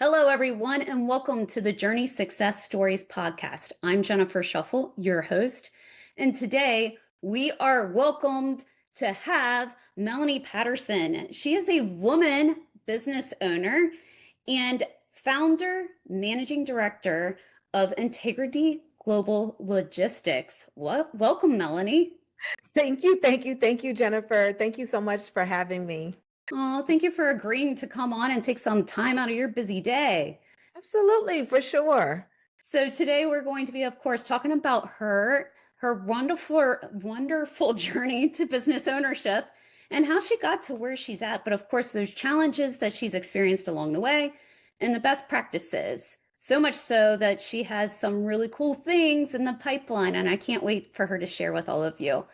Hello, everyone, and welcome to the Journey Success Stories podcast. I'm Jennifer Sheffel, your host, and today we are welcomed to have Melanie Patterson. She is a woman business owner and founder, managing director of Integrity Global Logistics. Welcome, Melanie. Thank you, thank you, thank you, Jennifer. Thank you so much for having me. Oh, thank you for agreeing to come on and take some time out of your busy day. Absolutely, for sure. So today we're going to be, of course, talking about her wonderful journey to business ownership and how she got to where she's at. But of course, those challenges that she's experienced along the way and the best practices. So much so that she has some really cool things in the pipeline, and I can't wait for her to share with all of you.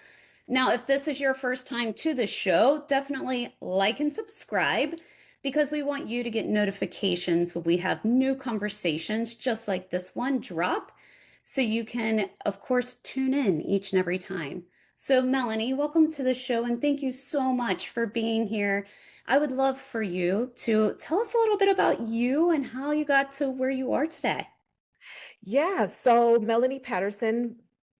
Now, if this is your first time to the show, definitely like and subscribe because we want you to get notifications when we have new conversations just like this one drop. So you can, of course, tune in each and every time. So, Melanie, welcome to the show and thank you so much for being here. I would love for you to tell us a little bit about you and how you got to where you are today. Yeah, so Melanie Patterson,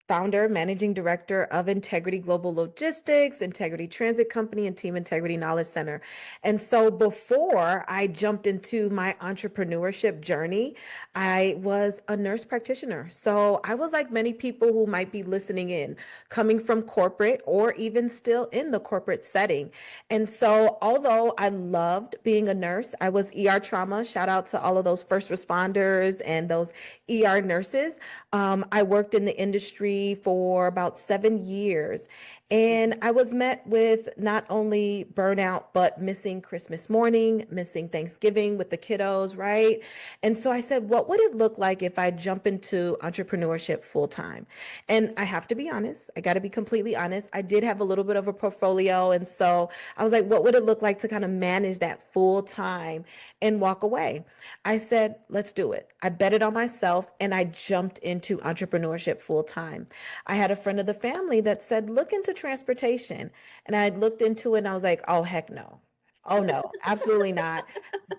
founder, managing director of Integrity Global Logistics, Integrity Transit Company, and Team Integrity Knowledge Center. And so before I jumped into my entrepreneurship journey, I was a nurse practitioner. So I was like many people who might be listening in, coming from corporate or even still in the corporate setting. And so although I loved being a nurse, I was ER trauma. Shout out to all of those first responders and those ER nurses. I worked in the industry for about 7 years, and I was met with not only burnout, but missing Christmas morning, missing Thanksgiving with the kiddos, right? And so I said, what would it look like if I jump into entrepreneurship full time? And I have to be honest, I got to be completely honest. I did have a little bit of a portfolio. And so I was like, what would it look like to kind of manage that full time and walk away? I said, let's do it. I bet it on myself and I jumped into entrepreneurship full time. I had a friend of the family that said, look into transportation. And I looked into it and I was like, oh, heck no. Oh, no, absolutely not.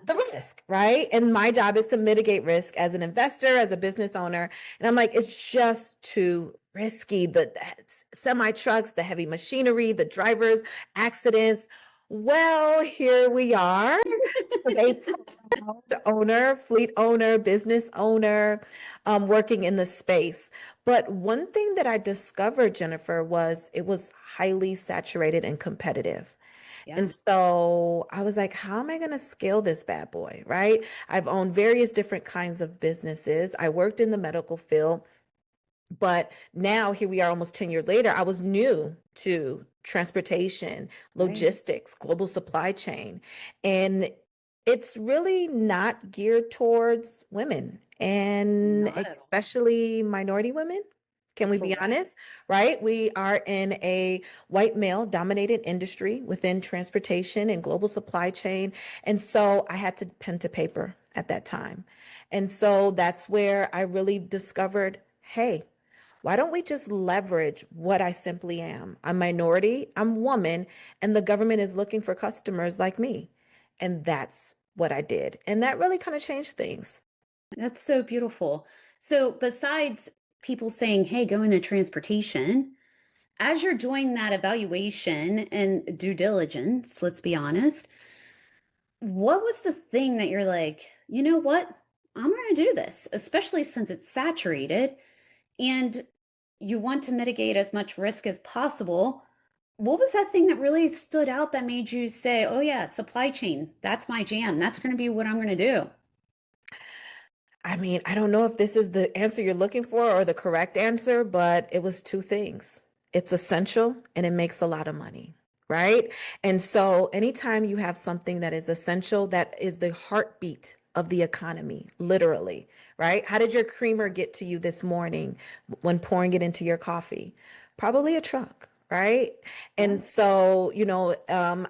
The risk, right? And my job is to mitigate risk as an investor, as a business owner. And I'm like, it's just too risky. The semi trucks, the heavy machinery, the drivers, accidents. Well, here we are. A proud owner, fleet owner, business owner, working in the space. But one thing that I discovered, Jennifer, was it was highly saturated and competitive. Yeah, And so I was like, how am I going to scale this bad boy? Right. I've owned various different kinds of businesses. I worked in the medical field, but now here we are almost 10 years later. I was new to transportation, right. logistics, global supply chain. And it's really not geared towards women and Not at all. especially minority women. Can we be Correct. honest? Right? We are in a white male dominated industry within transportation and global supply chain. And so I had to pen to paper at that time. And so that's where I really discovered, hey, why don't we just leverage what I simply am? I'm minority, I'm woman, and the government is looking for customers like me. And that's what I did. And that really kind of changed things. That's so beautiful. So, besides people saying, hey, go into transportation, as you're doing that evaluation and due diligence, let's be honest, what was the thing that you're like, you know what? I'm going to do this, especially since it's saturated and you want to mitigate as much risk as possible. What was that thing that really stood out that made you say, oh, yeah, supply chain, that's my jam. That's going to be what I'm going to do? I mean, I don't know if this is the answer you're looking for or the correct answer, but it was two things. It's essential and it makes a lot of money, right? And so anytime you have something that is essential, that is the heartbeat of the economy, literally, right? How did your creamer get to you this morning when pouring it into your coffee? Probably a truck. Right. Yeah. And so,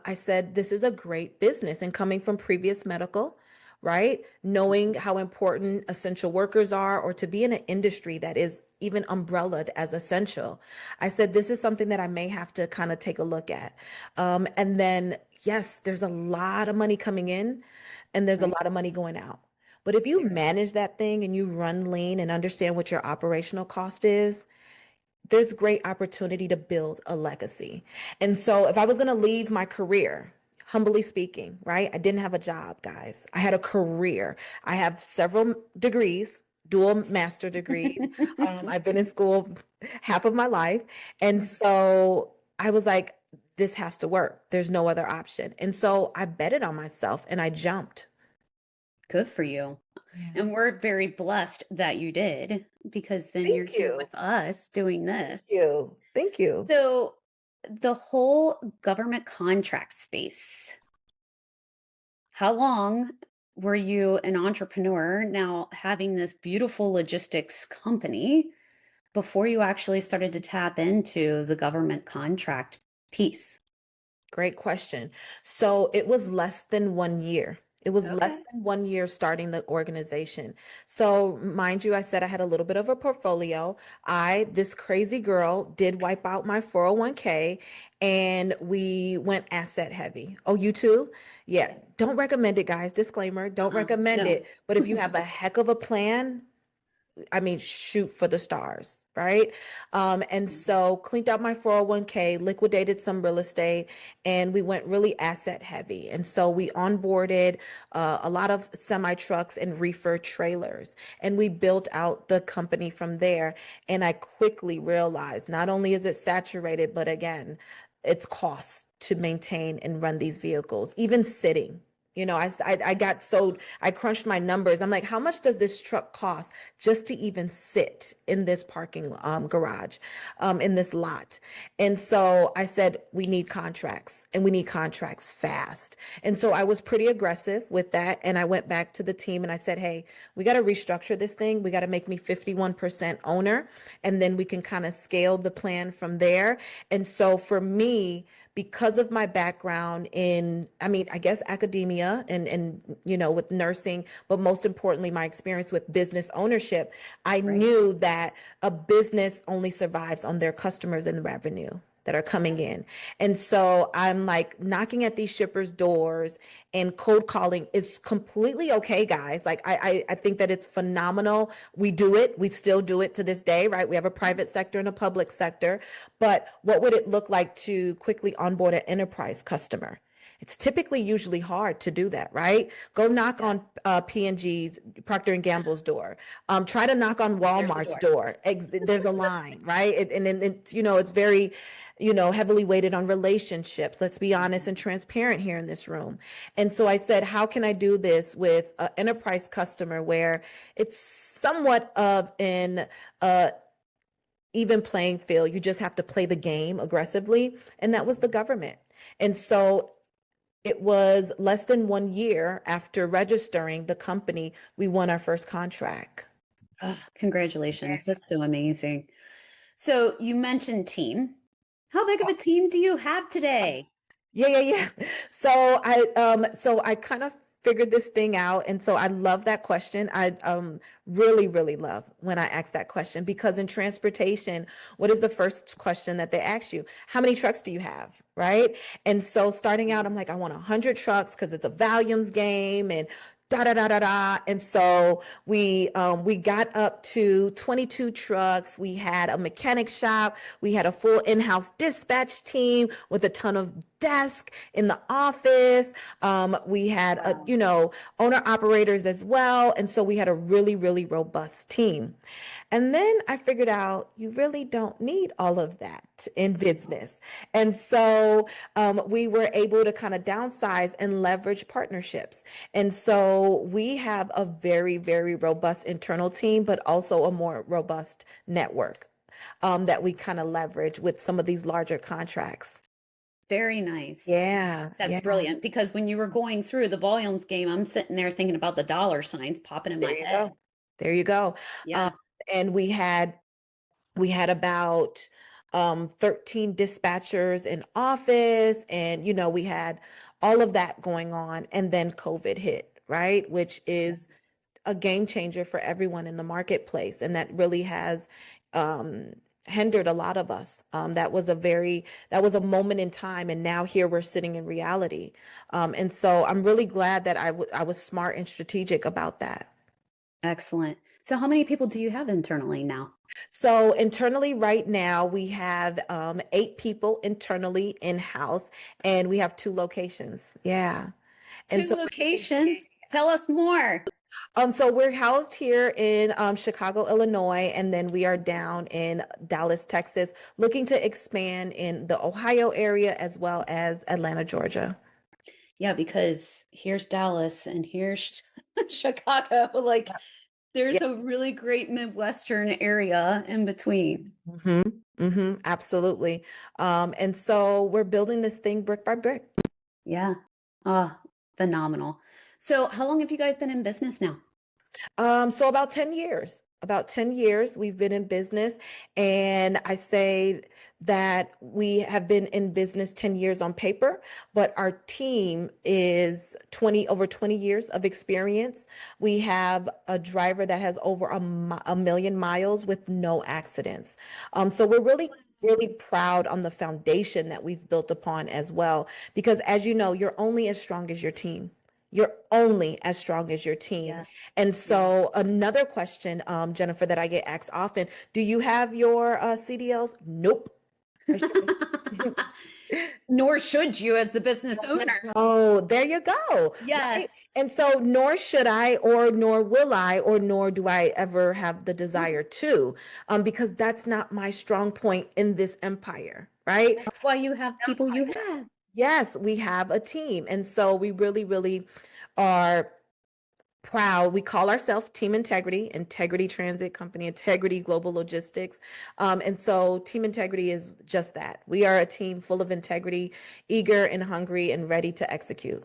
I said, this is a great business. And coming from previous medical, right? Knowing how important essential workers are, or to be in an industry that is even umbrellaed as essential. I said, this is something that I may have to kind of take a look at. And then, yes, there's a lot of money coming in and there's a Right. lot of money going out. But if you Very. manage that thing and you run lean and understand what your operational cost is, there's great opportunity to build a legacy. And so if I was going to leave my career, humbly speaking, right? I didn't have a job, guys. I had a career. I have several degrees, dual master degrees. I've been in school half of my life. And so I was like, this has to work. There's no other option. And so I betted on myself and I jumped. Good for you. Yeah. And we're very blessed that you did because then you're Thank here you. with us doing Thank this. you. Thank you. So, the whole government contract space, how long were you an entrepreneur now having this beautiful logistics company before you actually started to tap into the government contract piece? Great question. So it was less than 1 year. It was less Okay. than 1 year starting the organization. So, mind you, I said I had a little bit of a portfolio. This crazy girl, did wipe out my 401k and we went asset heavy. Oh, you too? Yeah. Don't recommend it, guys. Disclaimer, don't recommend No. it. But if you have a heck of a plan, I mean, shoot for the stars, right? And so cleaned out my 401k, liquidated some real estate, and we went really asset heavy. And so we onboarded a lot of semi trucks and reefer trailers, and we built out the company from there. And I quickly realized not only is it saturated, but again, it's cost to maintain and run these vehicles, even sitting. I got so I crunched my numbers. I'm like, how much does this truck cost just to even sit in this parking garage, in this lot? And so I said, we need contracts and we need contracts fast. And so I was pretty aggressive with that. And I went back to the team and I said, hey, we got to restructure this thing. We got to make me 51% owner. And then we can kind of scale the plan from there. And so for me, because of my background in, I mean, I guess academia and with nursing, but most importantly, my experience with business ownership, I Right. knew that a business only survives on their customers and the revenue that are coming in. And so I'm like knocking at these shippers' doors and cold calling is completely okay, guys. Like I think that it's phenomenal. We do it. We still do it to this day, right? We have a private sector and a public sector. But what would it look like to quickly onboard an enterprise customer? It's typically usually hard to do that, right? Go knock Yeah. on P&G's, Procter and Gamble's door. Try to knock on There's the Walmart's door. door. There's a line, right? And then it's very, heavily weighted on relationships. Let's be honest and transparent here in this room. And so I said, how can I do this with an enterprise customer where it's somewhat of an even playing field? You just have to play the game aggressively. And that was the government. And so it was less than 1 year after registering the company, we won our first contract. Oh, congratulations. That's so amazing. So you mentioned team. How big of a team do you have today? Yeah, yeah, yeah. So I kind of figured this thing out, and so I love that question. I really, really love when I ask that question because in transportation, what is the first question that they ask you? How many trucks do you have? Right? And so starting out, I'm like, I want 100 trucks because it's a volumes game and da da da da da. And so we got up to 22 trucks. We had a mechanic shop. We had a full in-house dispatch team with a ton of desk in the office. We had Wow. owner operators as well. And so we had a really, really robust team. And then I figured out you really don't need all of that in business. And so we were able to kind of downsize and leverage partnerships. And so we have a very, very robust internal team, but also a more robust network that we kind of leverage with some of these larger contracts. Very nice. Yeah, That's yeah. brilliant because when you were going through the volumes game, I'm sitting there thinking about the dollar signs popping in There my you head. go. There you go. Um, Yeah. and we had about 13 dispatchers in office, and we had all of that going on, and then COVID hit, right? Which is a game changer for everyone in the marketplace, and that really um hindered a lot of us. That was a moment in time, and now here we're sitting in reality. And so I'm really glad that I was smart and strategic about that. Excellent. So how many people do you have internally now? So internally right now we have 8 people internally in-house, and we have 2 locations. Yeah. And Two so locations. Tell us more. so we're housed here in Chicago, Illinois, and then we are down in Dallas, Texas, looking to expand in the Ohio area as well as Atlanta, Georgia. Yeah, because here's Dallas and here's Chicago. Like Yeah. there's a really great Midwestern area in between. Hmm. Hmm. Absolutely. And so we're building this thing brick by brick. Yeah. Oh, phenomenal. So how long have you guys been in business now? So about 10 years. About 10 years we've been in business. And I say that we have been in business 10 years on paper, but our team is over 20 years of experience. We have a driver that has over a million miles with no accidents. So we're really proud on the foundation that we've built upon as well, because as you know, you're only as strong as your team. You're only as strong as your team. Yes. And Yes. so another question, Jennifer, that I get asked often, do you have your CDLs? Nope. I should. Nor should you as the business owner. Oh, there you go. Right. Yes. And so nor should I, or nor will I, or nor do I ever have the desire to, because that's not my strong point in this empire, right? That's why you have people you have. Yes, we have a team. And so we really are proud. We call ourselves Team Integrity, Integrity Transit Company, Integrity Global Logistics. And so Team Integrity is just that. We are a team full of integrity, eager and hungry and ready to execute.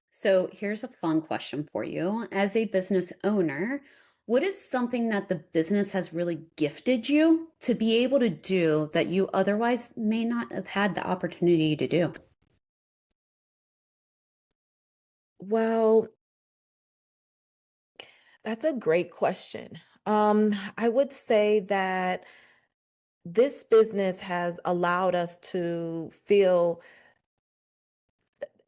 So here's a fun question for you. As a business owner, what is something that the business has really gifted you to be able to do that you otherwise may not have had the opportunity to do? Well, that's a great question. I would say that this business has allowed us to feel,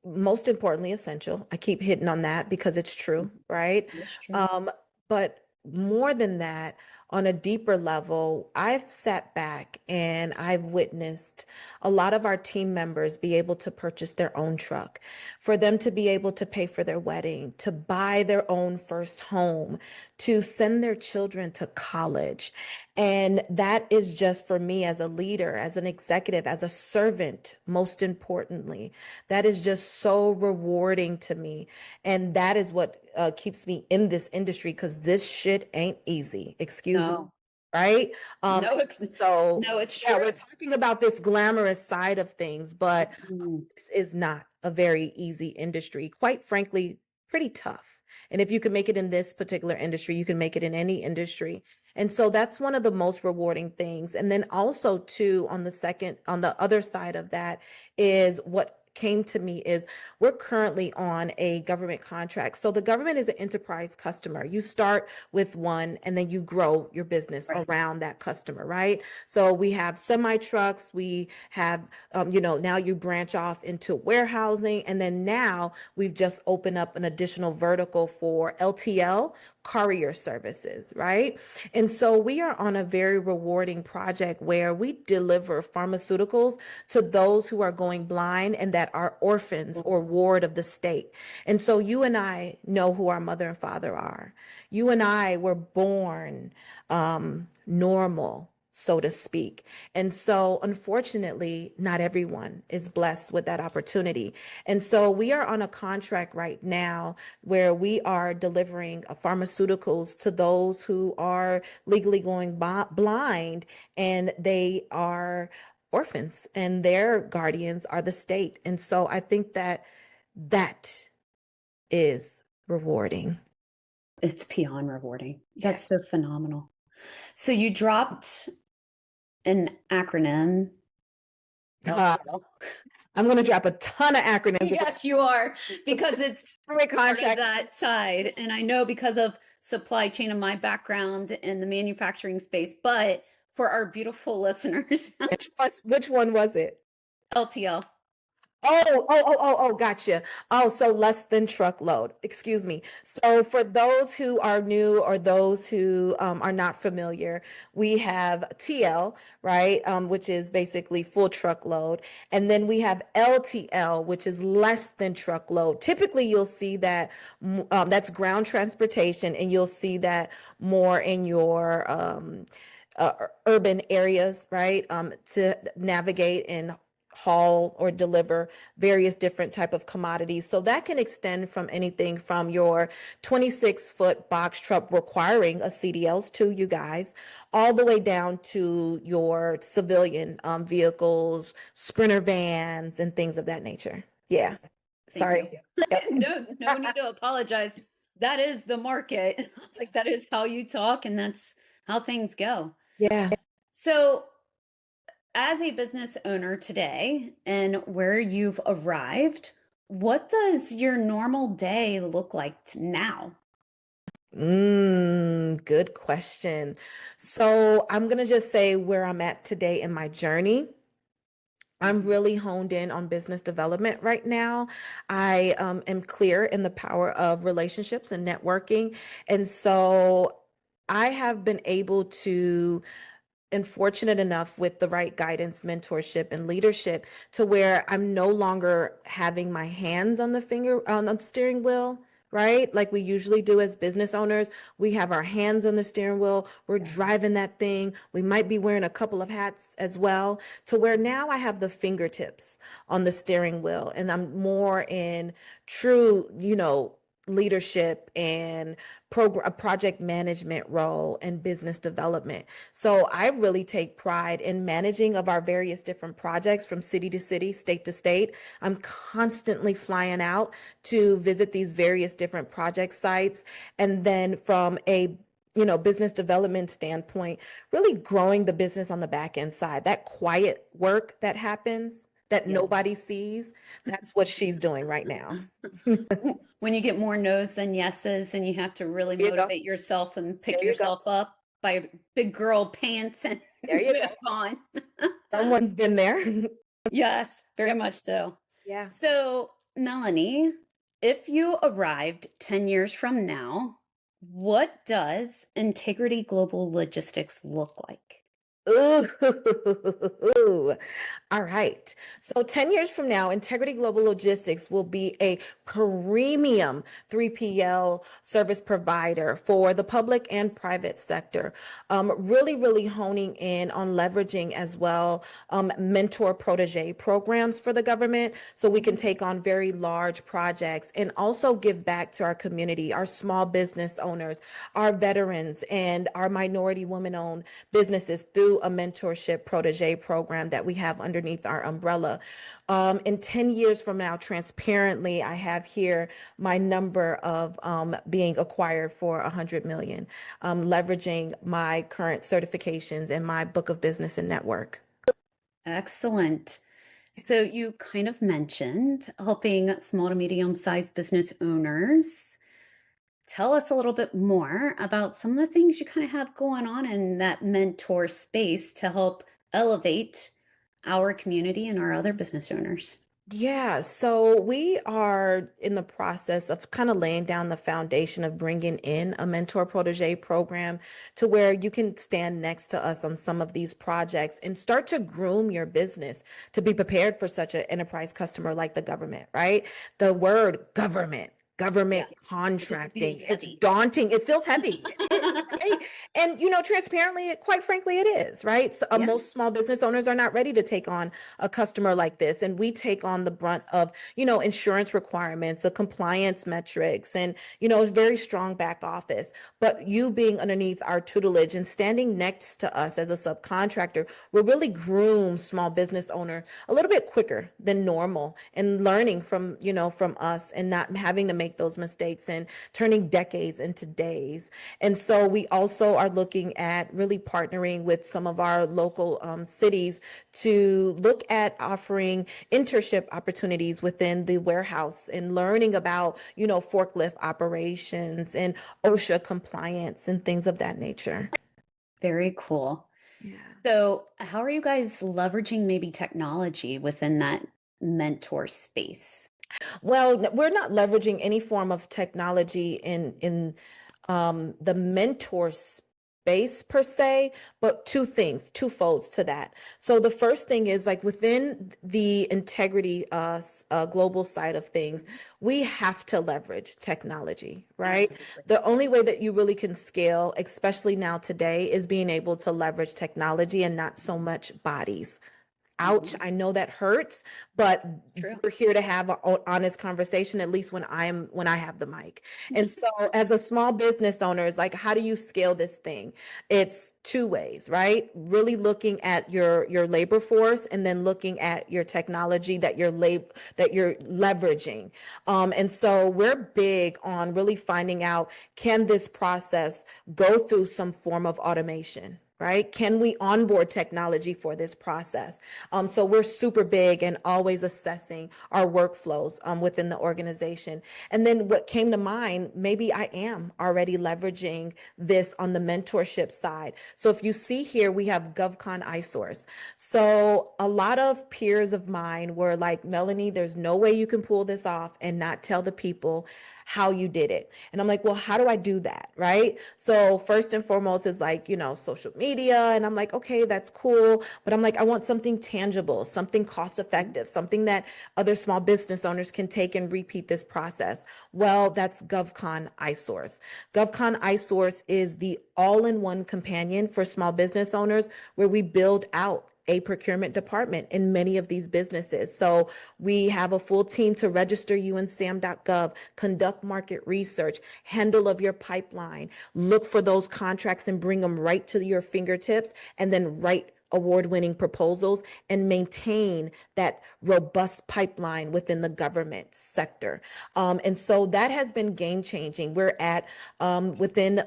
most importantly, essential. I keep hitting on that because it's true, right? That's true. Um, but more than that, on a deeper level, I've sat back and I've witnessed a lot of our team members be able to purchase their own truck, for them to be able to pay for their wedding, to buy their own first home, to send their children to college. And that is just for me as a leader, as an executive, as a servant, most importantly. That is just so rewarding to me. And that is what keeps me in this industry, because this shit ain't easy. Excuse me. No, Right? no, So, no, it's yeah, true. we're talking about this glamorous side of things, but Mm. this is not a very easy industry. Quite frankly, pretty tough. And if you can make it in this particular industry, you can make it in any industry. And so that's one of the most rewarding things. And then also too, on the other side of that is what came to me is we're currently on a government contract. So the government is an enterprise customer. You start with one and then you grow your business Right. around that customer, right? So we have semi trucks, we have, now you branch off into warehousing. And then now we've just opened up an additional vertical for LTL, courier services, right? And so we are on a very rewarding project where we deliver pharmaceuticals to those who are going blind and that are orphans or ward of the state. And so you and I know who our mother and father are. You and I were born normal, so to speak. And so, unfortunately, not everyone is blessed with that opportunity. And so, we are on a contract right now where we are delivering pharmaceuticals to those who are legally going blind, and they are orphans and their guardians are the state. And so, I think that that is rewarding. It's beyond rewarding. Yeah. That's so phenomenal. So you dropped an acronym, LTL. I'm going to drop a ton of acronyms. Yes, you are, because it's Government part of contract. that side. And I know because of supply chain and my background in the manufacturing space, but for our beautiful listeners. Which one was it? LTL. Gotcha. Oh, so less than truckload. Excuse me. So for those who are new or those who are not familiar, we have TL, right, which is basically full truckload, and then we have LTL, which is less than truckload. Typically, you'll see that that's ground transportation, and you'll see that more in your urban areas, right, to navigate and haul or deliver various different type of commodities. So that can extend from anything from your 26-foot box truck requiring a CDLs to you guys, all the way down to your civilian vehicles, sprinter vans, and things of that nature. Yeah. Thank you. Sorry. Yep. No need to apologize. That is the market. Like that is how you talk and that's how things go. Yeah. So, as a business owner today and where you've arrived, what does your normal day look like now? Good question. So I'm gonna just say where I'm at today in my journey. I'm Mhm. really honed in on business development right now. I am clear in the power of relationships and networking. And so I have been able to and fortunate enough with the right guidance, mentorship, and leadership to where I'm no longer having my hands on the steering wheel, right? Like we usually do as business owners. We have our hands on the steering wheel. We're Yeah. driving that thing. We might be wearing a couple of hats as well, to where now I have the fingertips on the steering wheel and I'm more in true, leadership and a project management role and business development. So I really take pride in managing of our various different projects from city to city, state to state. I'm constantly flying out to visit these various different project sites. And then from a business development standpoint, really growing the business on the back end side, that quiet work that happens that Yeah. nobody sees, that's what she's doing right now. When you get more no's than yeses and you have to really There you go. motivate yourself and pick There you go. yourself up by big girl pants and There you move go. on. Someone's been there. Yes, very Yep. much so. Yeah. So, Melanie, if you arrived 10 years from now, what does Integrity Global Logistics look like? Ooh. All right. So 10 years from now, Integrity Global Logistics will be a premium 3PL service provider for the public and private sector. Really, really honing in on leveraging as well mentor protege programs for the government so we can take on very large projects and also give back to our community, our small business owners, our veterans, and our minority women owned businesses through a mentorship protege program that we have underneath our umbrella. In 10 years from now, transparently, I have here my number of being acquired for 100 million, leveraging my current certifications and my book of business and network. Excellent. So, you kind of mentioned helping small to medium sized business owners. Tell us a little bit more about some of the things you kind of have going on in that mentor space to help elevate our community and our other business owners. Yeah, so we are in the process of kind of laying down the foundation of bringing in a mentor protege program to where you can stand next to us on some of these projects and start to groom your business to be prepared for such an enterprise customer like the government, right? The word Yeah, government it just contracting, feels it's heavy. daunting. It feels heavy. Right? And transparently, quite frankly, it is, right? So, Yeah, most small business owners are not ready to take on a customer like this. And we take on the brunt of, insurance requirements, the compliance metrics, and, very strong back office. But you being underneath our tutelage and standing next to us as a subcontractor will really groom small business owner a little bit quicker than normal and learning from us and not having to make those mistakes and turning decades into days. And so we also are looking at really partnering with some of our local cities to look at offering internship opportunities within the warehouse and learning about, forklift operations and OSHA compliance and things of that nature. very cool. Yeah. So, how are you guys leveraging maybe technology within that mentor space? Well, we're not leveraging any form of technology in the mentor space per se, but two things, two folds to that. So the first thing is like within the integrity global side of things, Mhm. we have to leverage technology, right? Absolutely. The only way that you really can scale, especially now today, is being able to leverage technology and not so much bodies. Ouch, Mhm. I know that hurts, but True. we're here to have an honest conversation, at least when I have the mic. And so as a small business owner, it's like, how do you scale this thing? It's two ways, right? Really looking at your labor force and then looking at your technology that you're leveraging. And so we're big on really finding out, can this process go through some form of automation? Right? Can we onboard technology for this process? So we're super big and always assessing our workflows within the organization. And then what came to mind, maybe I am already leveraging this on the mentorship side. So if you see here, we have GovCon iSource. So a lot of peers of mine were like, Melanie, there's no way you can pull this off and not tell the people how you did it. And I'm like, well, how do I do that? Right. So first and foremost is like, social media. And I'm like, okay, that's cool. But I'm like, I want something tangible, something cost Mhm. effective, something that other small business owners can take and repeat this process. Well, that's GovCon iSource. GovCon iSource is the all-in-one companion for small business owners where we build out a procurement department in many of these businesses. So we have a full team to register you in sam.gov, conduct market research, handle of your pipeline, look for those contracts and bring them right to your fingertips, and then write award-winning proposals and maintain that robust pipeline within the government sector. And so that has been game changing. We're at within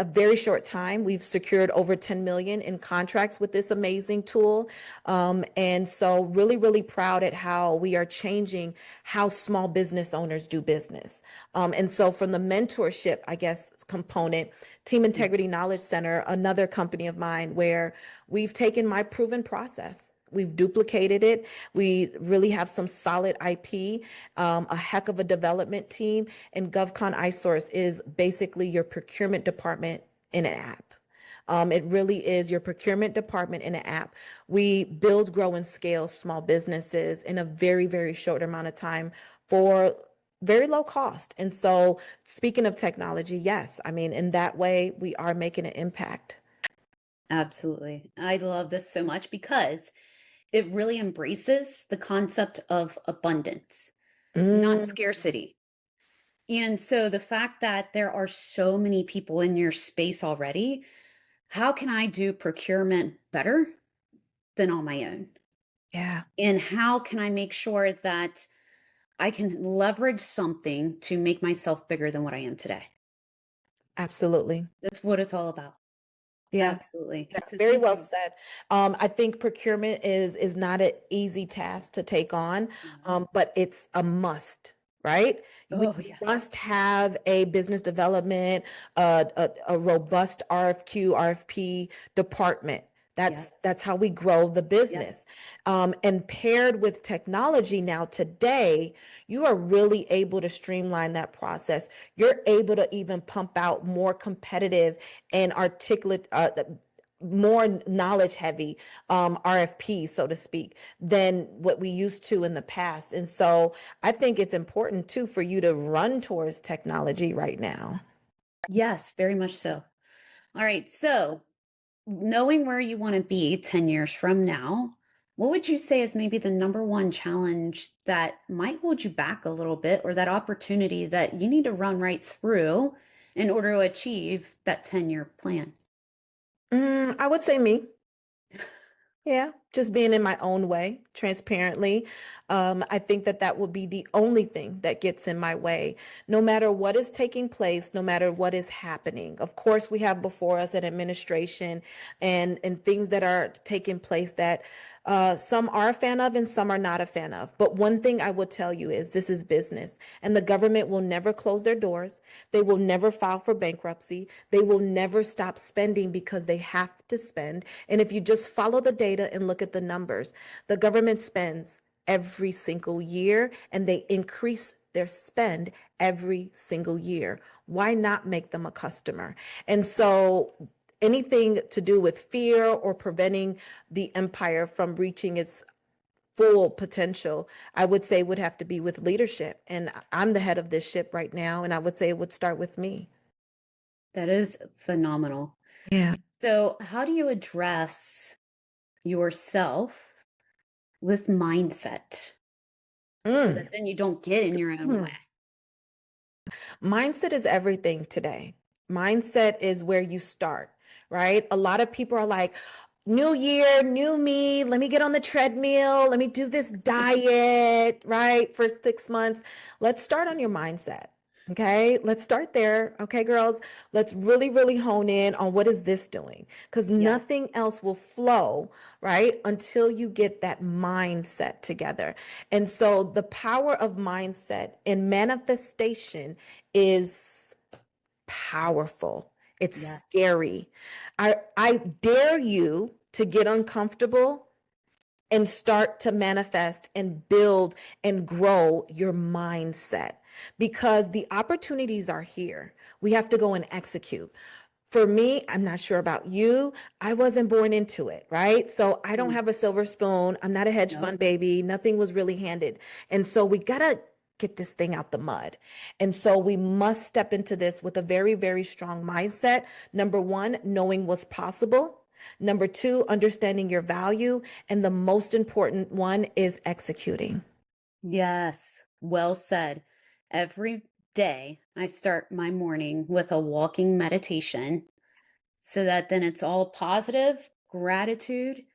a very short time, we've secured over 10 million in contracts with this amazing tool. And so really, really proud at how we are changing how small business owners do business. And so from the mentorship, I guess, component, Team Yeah. Integrity Knowledge Center, another company of mine where we've taken my proven process. We've duplicated it. We really have some solid IP, a heck of a development team, and GovCon iSource is basically your procurement department in an app. It really is your procurement department in an app. We build, grow, and scale small businesses in a very, very short amount of time for very low cost. And so, speaking of technology, yes, I mean, in that way, we are making an impact. Absolutely. I love this so much because it really embraces the concept of abundance, not Mm, scarcity. And so the fact that there are so many people in your space already, how can I do procurement better than on my own? yeah, And how can I make sure that I can leverage something to make myself bigger than what I am today? absolutely. That's what it's all about. Yeah. Absolutely. Yeah, So very thank well you. said. I think procurement is not an easy task to take on, No. but it's a must, right? We Oh, yes. must have a business development, a robust RFQ, RFP department. Yes. That's how we grow the Yes. business. And paired with technology now today, you are really able to streamline that process. You're able to even pump out more competitive and articulate, more knowledge heavy RFPs, so to speak, than what we used to in the past. And so I think it's important too for you to run towards technology right now. Yes, very much so. All right. So, knowing where you want to be 10 years from now, what would you say is maybe the number one challenge that might hold you back a little bit, or that opportunity that you need to run right through in order to achieve that 10-year plan? I would say me. Yeah. just being in my own way, transparently. I think that that will be the only thing that gets in my way, no matter what is taking place, no matter what is happening. Of course, we have before us an administration and things that are taking place that some are a fan of and some are not a fan of. But one thing I will tell you is this is business, and the government will never close their doors. They will never file for bankruptcy. They will never stop spending because they have to spend. And if you just follow the data and look at the numbers, the government spends every single year and they increase their spend every single year. Why not make them a customer? And so anything to do with fear or preventing the empire from reaching its full potential, I would say would have to be with leadership. And I'm the head of this ship right now, and I would say it would start with me. That is phenomenal. Yeah. So, how do you address yourself with mindset so that Mm. then you don't get in your own way? Mindset is everything today. Mindset is where you start, right? A lot of people are like, new year, new me, let me get on the treadmill, let me do this diet, right? For 6 months. Let's start on your mindset. Okay, let's start there. Okay, girls, let's really, really hone in on what is this doing? Because Yes. nothing else will flow, right? Until you get that mindset together. And so the power of mindset and manifestation is powerful. It's Yes. scary. I dare you to get uncomfortable and start to manifest and build and grow your mindset because the opportunities are here. We have to go and execute. For me, I'm not sure about you. I wasn't born into it, right? So I don't Mm. have a silver spoon. I'm not a hedge Nope. fund baby. Nothing was really handed. And so we got to get this thing out the mud. And so we must step into this with a very, very strong mindset. Number one, knowing what's possible. Number two, understanding your value. And the most important one is executing. Yes. Well said. Every day I start my morning with a walking meditation so that then it's all positive, gratitude.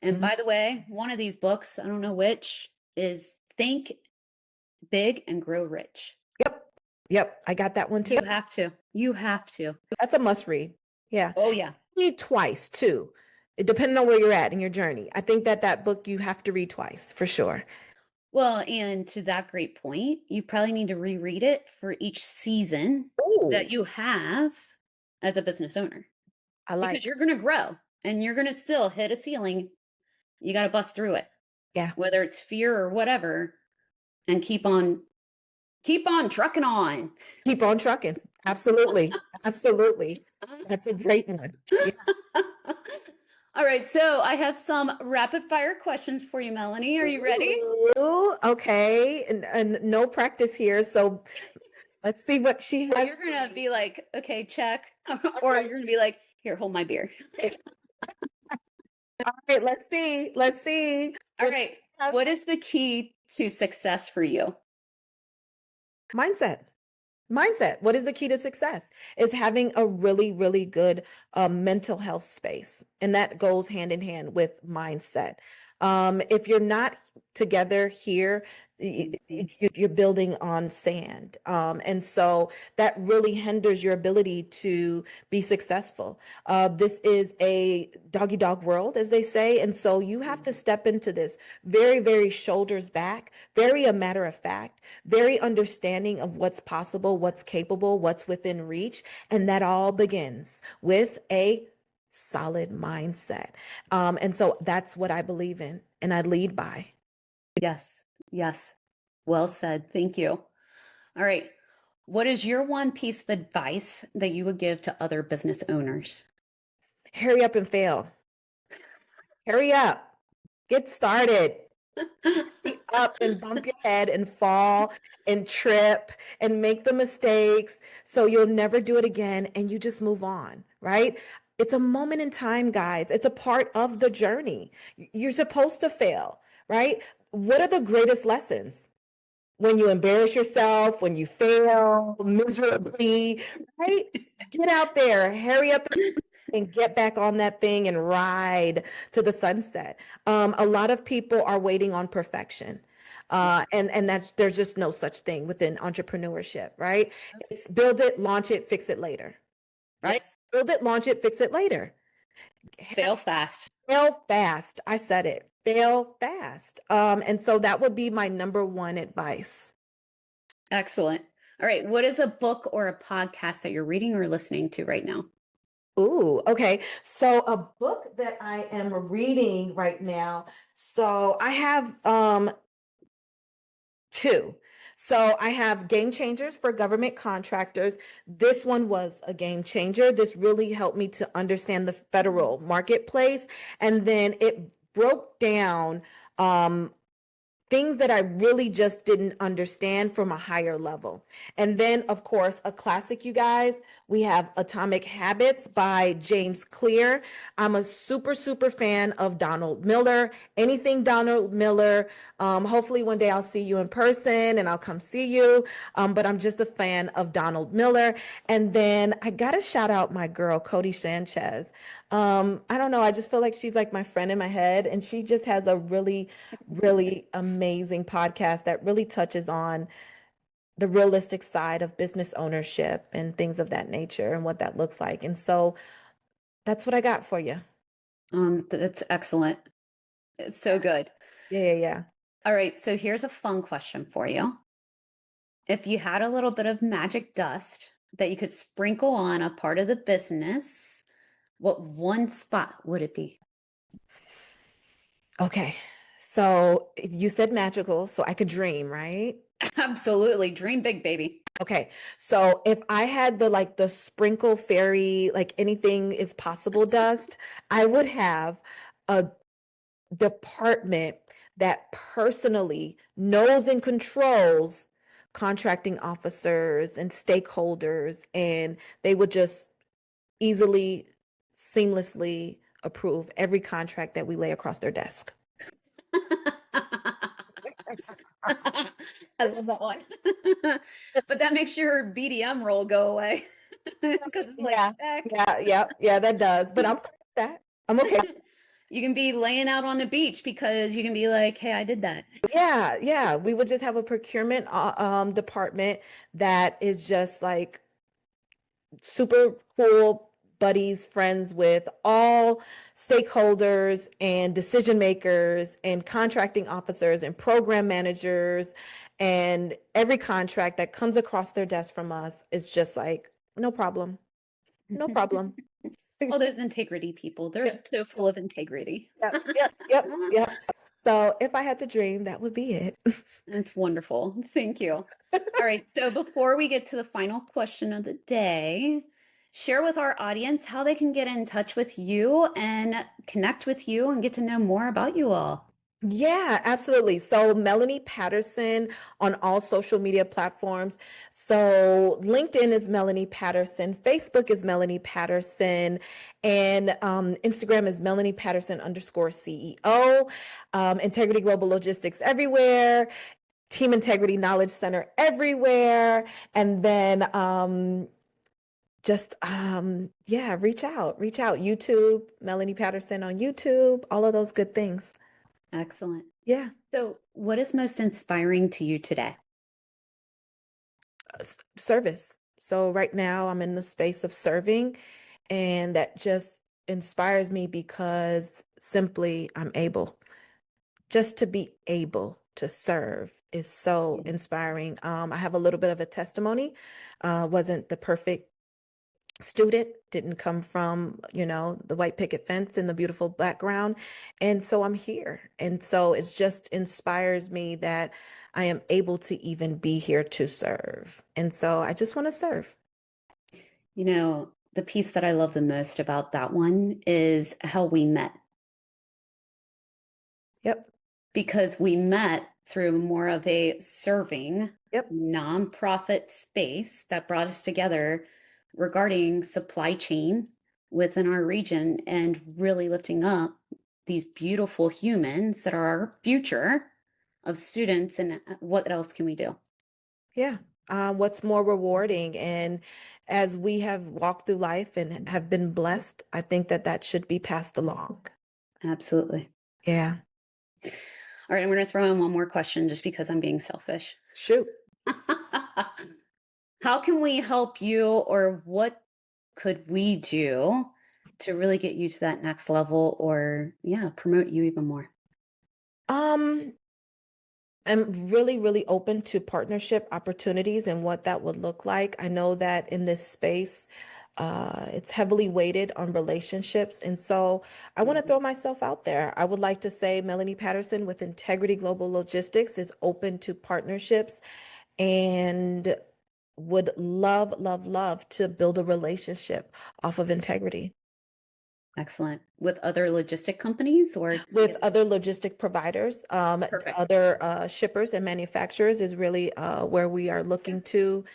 And Mhm. by the way, one of these books, I don't know which, is Think Big and Grow Rich. Yep. Yep. I got that one too. You have to. You have to. That's a must read. Yeah. Oh, yeah. Read twice too, depending on where you're at in your journey. I think that that book you have to read twice for sure. Well, and to that great point, you probably need to reread it for each season that Oh, you have as a business owner I like. because you're going to grow and you're going to still hit a ceiling. You got to bust through it, Yeah. whether it's fear or whatever, and keep on trucking on. Keep on trucking. Absolutely. Absolutely. That's a great one. Yeah. All right, so I have some rapid fire questions for you, Melanie. Are you ready? Ooh, okay. And no practice here. So let's see what she So has. you're gonna be like, okay, check, or Okay. you're gonna be like, here, hold my beer. All right. Let's see. Let's see. All What do right, we have? what is the key to success for you? Mindset. Mindset. What is the key to success? Is having a really, really good mental health space. And that goes hand in hand with mindset. If you're not together here, you're building on sand. And so that really hinders your ability to be successful. This is a doggy dog world, as they say. And so you have to step into this very, very shoulders back, very a matter of fact, very understanding of what's possible, what's capable, what's within reach. And that all begins with a solid mindset. And so that's what I believe in and I lead by. Yes, yes. Well said. Thank you. All right. What is your one piece of advice that you would give to other business owners? Hurry up and fail. Hurry up. Get started. Hurry up and bump your head and fall and trip and make the mistakes so you'll never do it again and you just move on, right? It's a moment in time, guys. It's a part of the journey. You're supposed to fail, right? What are the greatest lessons? When you embarrass yourself, when you fail miserably, right? Get out there, hurry up. and get back on that thing and ride to the sunset. A lot of people are waiting on perfection. Yeah. And that's there's just no such thing within entrepreneurship, right? It's build it, launch it, fix it later, right? Yes. Build it, launch it, fix it later. Fail fast. Fail fast. I said it. Fail fast. And so that would be my number one advice. Excellent. All right. What is a book or a podcast that you're reading or listening to right now? Ooh, okay. So a book that I am reading right now. So I have two. So I have Game Changers for Government Contractors. This one was a game changer. This really helped me to understand the federal marketplace. And then it broke down things that I really just didn't understand from a higher level. And then, of course, a classic, you guys, we have Atomic Habits by James Clear. I'm a super, super fan of Donald Miller. Anything Donald Miller. Hopefully, one day I'll see you in person and I'll come see you. But I'm just a fan of Donald Miller. And then I got to shout out my girl, Cody Sanchez. I don't know. I just feel like she's like my friend in my head, and she just has a really, really amazing podcast that really touches on the realistic side of business ownership and things of that nature and what that looks like. And so that's what I got for you. That's excellent. It's so good. Yeah, yeah, yeah. All right. So here's a fun question for you. If you had a little bit of magic dust that you could sprinkle on a part of the business, what one spot would it be? Okay. So you said magical, so I could dream, right? Absolutely. Dream big, baby. Okay. So if I had the like the sprinkle fairy, like anything is possible dust, I would have a department that personally knows and controls contracting officers and stakeholders, and they would just easily, seamlessly approve every contract that we lay across their desk. I love that one. But that makes your BDM role go away because it's like, Yeah, check. yeah, that does. But I'm okay with that. I'm okay. You can be laying out on the beach because you can be like, hey, I did that. Yeah, yeah. We would just have a procurement department that is just like super cool buddies, friends with all stakeholders and decision makers and contracting officers and program managers. And every contract that comes across their desk from us is just like, no problem, no problem. Oh, there's integrity people. They're Yep, so full of integrity. yep. So if I had to dream, that would be it. That's wonderful. Thank you. All right. So before we get to the final question of the day, share with our audience how they can get in touch with you and connect with you and get to know more about you all. Yeah, absolutely. So Melanie Patterson on all social media platforms. So LinkedIn is Melanie Patterson, Facebook is Melanie Patterson, and Instagram is Melanie Patterson _ CEO. Integrity Global Logistics everywhere. Team Integrity Knowledge Center everywhere. And then just yeah, reach out. YouTube, Melanie Patterson on YouTube, all of those good things. Excellent. Yeah. So, what is most inspiring to you today? Service. So right now I'm in the space of serving, and that just inspires me because simply I'm able. Just to be able to serve is so inspiring. I have a little bit of a testimony. Wasn't the perfect student, didn't come from, the white picket fence and the beautiful background. And so I'm here. And so it's just inspires me that I am able to even be here to serve. And so I just want to serve. The piece that I love the most about that one is how we met, Yep. because we met through more of a serving Yep. nonprofit space that brought us together regarding supply chain within our region and really lifting up these beautiful humans that are our future of students. And what else can we do? Yeah. what's more rewarding. And as we have walked through life and have been blessed, I think that that should be passed along. Absolutely. Yeah. All right, I'm going to throw in one more question just because I'm being selfish. Shoot. How can we help you, or what could we do to really get you to that next level, or yeah, promote you even more? Um, I'm really, really open to partnership opportunities and what that would look like. I know that in this space, it's heavily weighted on relationships. And so I want to Mhm. throw myself out there. I would like to say Melanie Patterson with Integrity Global Logistics is open to partnerships and would love, love, love to build a relationship off of integrity Excellent. With other logistic companies, or with is it other logistic providers, perfect? other shippers and manufacturers is really where we are looking to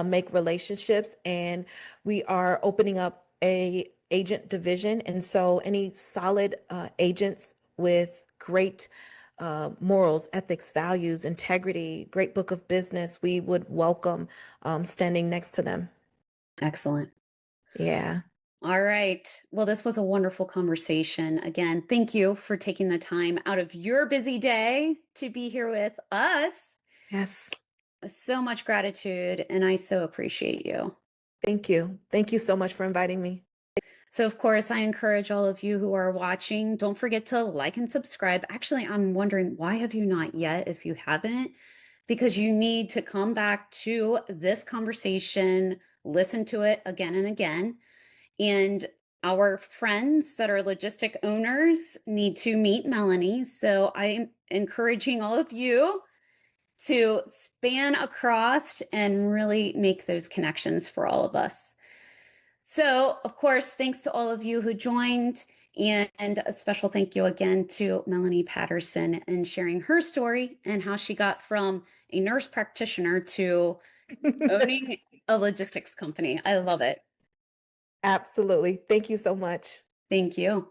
make relationships, and we are opening up a agent division. And so any solid agents with great morals, ethics, values, integrity, great book of business, we would welcome standing next to them. Excellent. Yeah. All right. Well, this was a wonderful conversation. Again, thank you for taking the time out of your busy day to be here with us. Yes. So much gratitude, and I so appreciate you. Thank you. Thank you so much for inviting me. So, of course, I encourage all of you who are watching, don't forget to like and subscribe. Actually, I'm wondering, why have you not yet if you haven't? Because you need to come back to this conversation, listen to it again and again. And our friends that are logistic owners need to meet Melanie. So I'm encouraging all of you to span across and really make those connections for all of us. So, of course, thanks to all of you who joined, and a special thank you again to Melanie Patterson and sharing her story and how she got from a nurse practitioner to owning a logistics company. I love it. Absolutely. Thank you so much. Thank you.